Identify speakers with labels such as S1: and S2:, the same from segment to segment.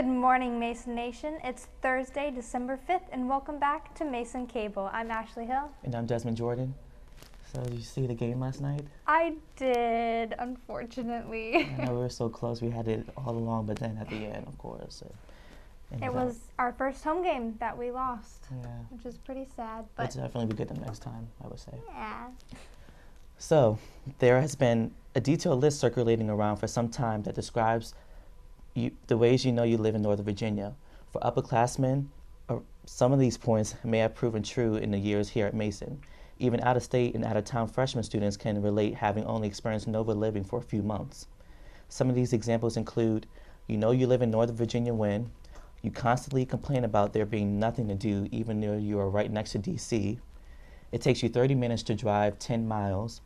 S1: Good morning, Mason Nation. It's Thursday, December 5th, and welcome back to Mason Cable. I'm Ashley Hill.
S2: And I'm Desmond Jordan. So did you see the game last night?
S1: I did, unfortunately.
S2: I know we were so close. We had it all along, but then at the end, of course.
S1: It was our first home game that we lost, which is pretty sad. But
S2: it'll definitely be good the next time, I would say.
S1: Yeah.
S2: So there has been a detailed list circulating around for some time that describes the ways you know you live in Northern Virginia. For upperclassmen, some of these points may have proven true in the years here at Mason. Even out-of-state and out-of-town freshman students can relate, having only experienced Nova living for a few months. Some of these examples include, you know you live in Northern Virginia when you constantly complain about there being nothing to do even though you are right next to DC. It takes you 30 minutes to drive 10 miles.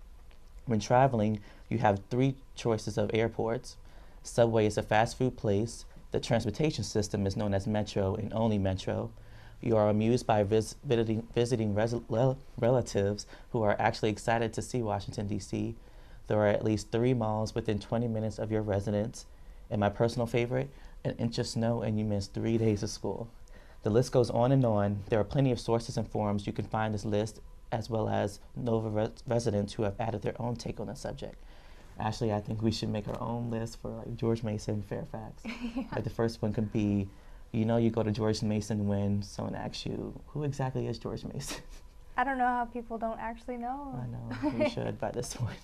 S2: When traveling, you have 3 choices of airports. Subway is a fast food place. The transportation system is known as Metro and only Metro. You are amused by visiting relatives who are actually excited to see Washington, D.C. There are at least 3 malls within 20 minutes of your residence. And my personal favorite, an inch of snow and you miss 3 days of school. The list goes on and on. There are plenty of sources and forums you can find this list, as well as Nova residents who have added their own take on the subject. Ashley, I think we should make our own list for like George Mason, Fairfax.
S1: Yeah.
S2: Like the first one could be, you know you go to George Mason when someone asks you, who exactly is George Mason?
S1: I don't know how people don't actually know.
S2: I know, we should by this point.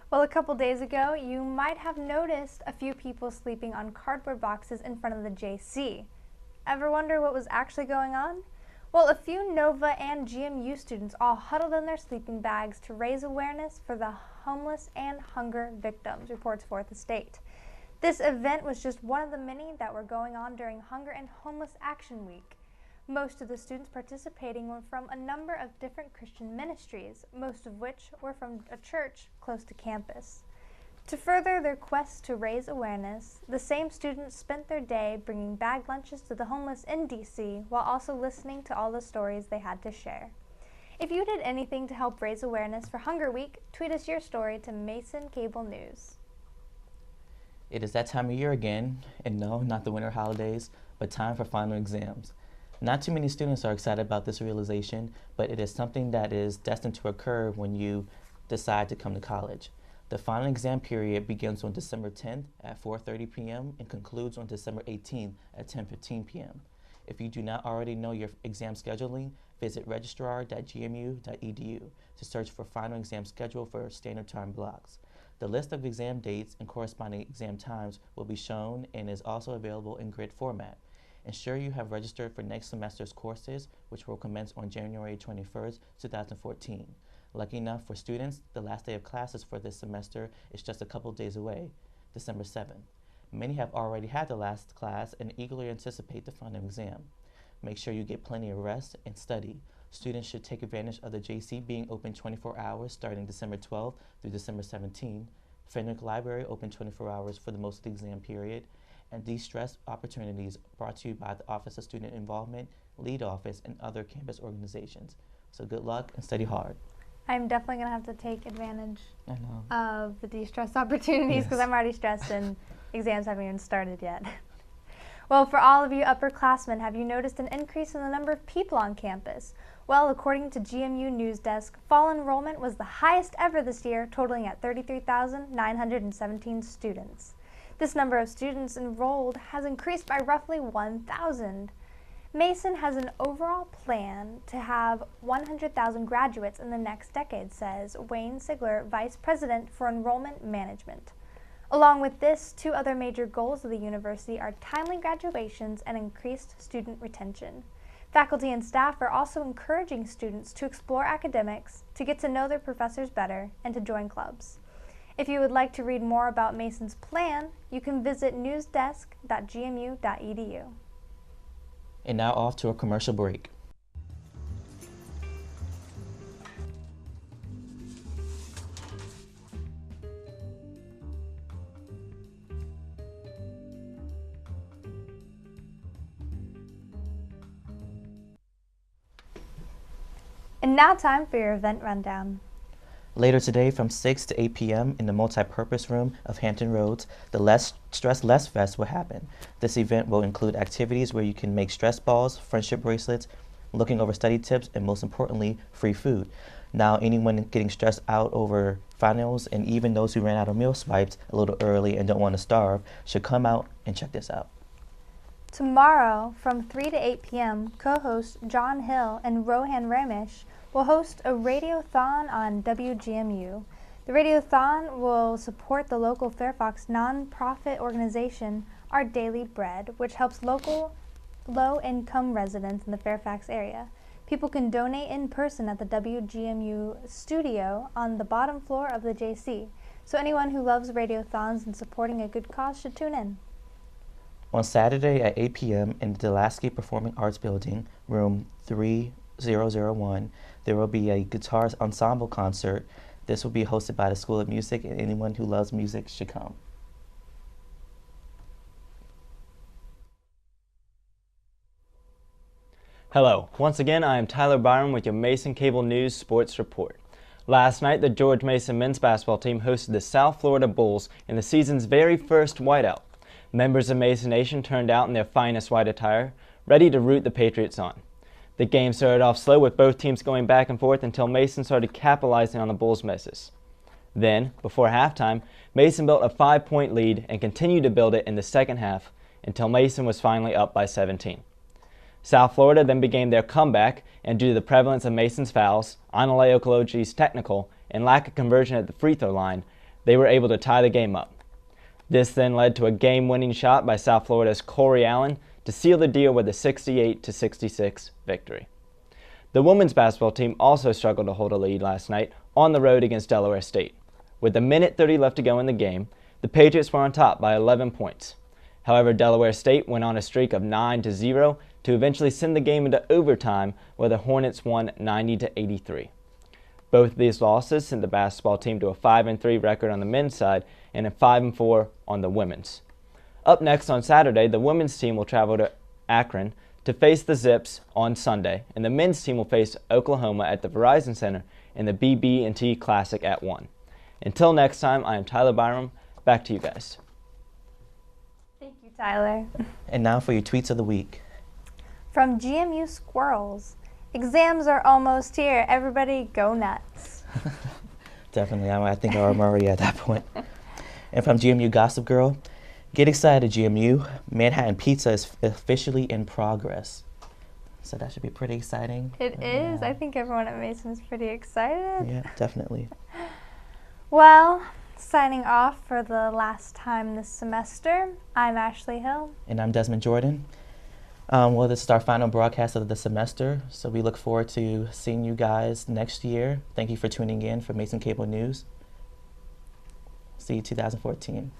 S1: Well, a couple days ago, you might have noticed a few people sleeping on cardboard boxes in front of the JC. Ever wonder what was actually going on? Well, a few Nova and GMU students all huddled in their sleeping bags to raise awareness for the homeless and hunger victims, reports Fourth Estate. This event was just one of the many that were going on during Hunger and Homeless Action Week. Most of the students participating were from a number of different Christian ministries, most of which were from a church close to campus. To further their quest to raise awareness, the same students spent their day bringing bag lunches to the homeless in DC while also listening to all the stories they had to share. If you did anything to help raise awareness for Hunger Week, tweet us your story to Mason Cable News.
S2: It is that time of year again, and no, not the winter holidays, but time for final exams. Not too many students are excited about this realization, but it is something that is destined to occur when you decide to come to college. The final exam period begins on December 10th at 4:30 p.m. and concludes on December 18th at 10:15 p.m. If you do not already know your exam scheduling, visit registrar.gmu.edu to search for final exam schedule for standard time blocks. The list of exam dates and corresponding exam times will be shown and is also available in grid format. Ensure you have registered for next semester's courses, which will commence on January 21st, 2014. Lucky enough for students, the last day of classes for this semester is just a couple days away, December 7th. Many have already had the last class and eagerly anticipate the final exam. Make sure you get plenty of rest and study. Students should take advantage of the JC being open 24 hours starting December 12th through December 17th. Fenwick Library open 24 hours for the most of the exam period. And de-stress opportunities brought to you by the Office of Student Involvement, Lead Office, and other campus organizations. So good luck and study hard.
S1: I'm definitely going to have to take advantage
S2: I know.
S1: of the de-stress opportunities because
S2: Yes.
S1: I'm already stressed and exams haven't even started yet. Well, for all of you upperclassmen, have you noticed an increase in the number of people on campus? Well, according to GMU News Desk, fall enrollment was the highest ever this year, totaling at 33,917 students. This number of students enrolled has increased by roughly 1,000. Mason has an overall plan to have 100,000 graduates in the next decade, says Wayne Sigler, Vice President for Enrollment Management. Along with this, 2 other major goals of the university are timely graduations and increased student retention. Faculty and staff are also encouraging students to explore academics, to get to know their professors better, and to join clubs. If you would like to read more about Mason's plan, you can visit newsdesk.gmu.edu.
S2: And now off to a commercial break.
S1: And now time for your event rundown.
S2: Later today from 6 to 8 p.m. in the multi-purpose room of Hampton Roads, the Less Stress Less Fest will happen. This event will include activities where you can make stress balls, friendship bracelets, looking over study tips, and most importantly, free food. Now, anyone getting stressed out over finals and even those who ran out of meal swipes a little early and don't want to starve should come out and check this out.
S1: Tomorrow, from 3 to 8 p.m., co-hosts John Hill and Rohan Ramesh will host a radiothon on WGMU. The radiothon will support the local Fairfax nonprofit organization Our Daily Bread, which helps local low-income residents in the Fairfax area. People can donate in person at the WGMU studio on the bottom floor of the JC. So anyone who loves radiothons and supporting a good cause should tune in.
S2: On Saturday at 8 p.m. in the Delaski Performing Arts Building, room 3001, there will be a guitar ensemble concert. This will be hosted by the School of Music, and anyone who loves music should come.
S3: Hello, once again I am Tyler Byram with your Mason Cable News Sports Report. Last night the George Mason men's basketball team hosted the South Florida Bulls in the season's very first whiteout. Members of Mason Nation turned out in their finest white attire, ready to root the Patriots on. The game started off slow with both teams going back and forth until Mason started capitalizing on the Bulls' misses. Then, before halftime, Mason built a 5-point lead and continued to build it in the second half until Mason was finally up by 17. South Florida then began their comeback, and due to the prevalence of Mason's fouls, Analayo Okoloji's technical, and lack of conversion at the free throw line, they were able to tie the game up. This then led to a game-winning shot by South Florida's Corey Allen to seal the deal with a 68-66 victory. The women's basketball team also struggled to hold a lead last night on the road against Delaware State. With a minute 30 left to go in the game, the Patriots were on top by 11 points. However, Delaware State went on a streak of 9-0 to eventually send the game into overtime, where the Hornets won 90-83. Both of these losses sent the basketball team to a 5-3 record on the men's side and a 5-4 on the women's. Up next on Saturday, the women's team will travel to Akron to face the Zips on Sunday, and the men's team will face Oklahoma at the Verizon Center in the BB&T Classic at 1. Until next time, I am Tyler Byram. Back to you guys.
S1: Thank you, Tyler.
S2: And now for your tweets of the week.
S1: From GMU Squirrels, exams are almost here. Everybody go nuts.
S2: Definitely, I think I'm already at that point. And from GMU Gossip Girl, get excited, GMU. Manhattan Pizza is officially in progress. So that should be pretty exciting.
S1: It is. I think everyone at Mason is pretty excited.
S2: Yeah, definitely.
S1: Well, signing off for the last time this semester, I'm Ashley Hill.
S2: And I'm Desmond Jordan. Well, this is our final broadcast of the semester, so we look forward to seeing you guys next year. Thank you for tuning in for Mason Cable News. See you 2014.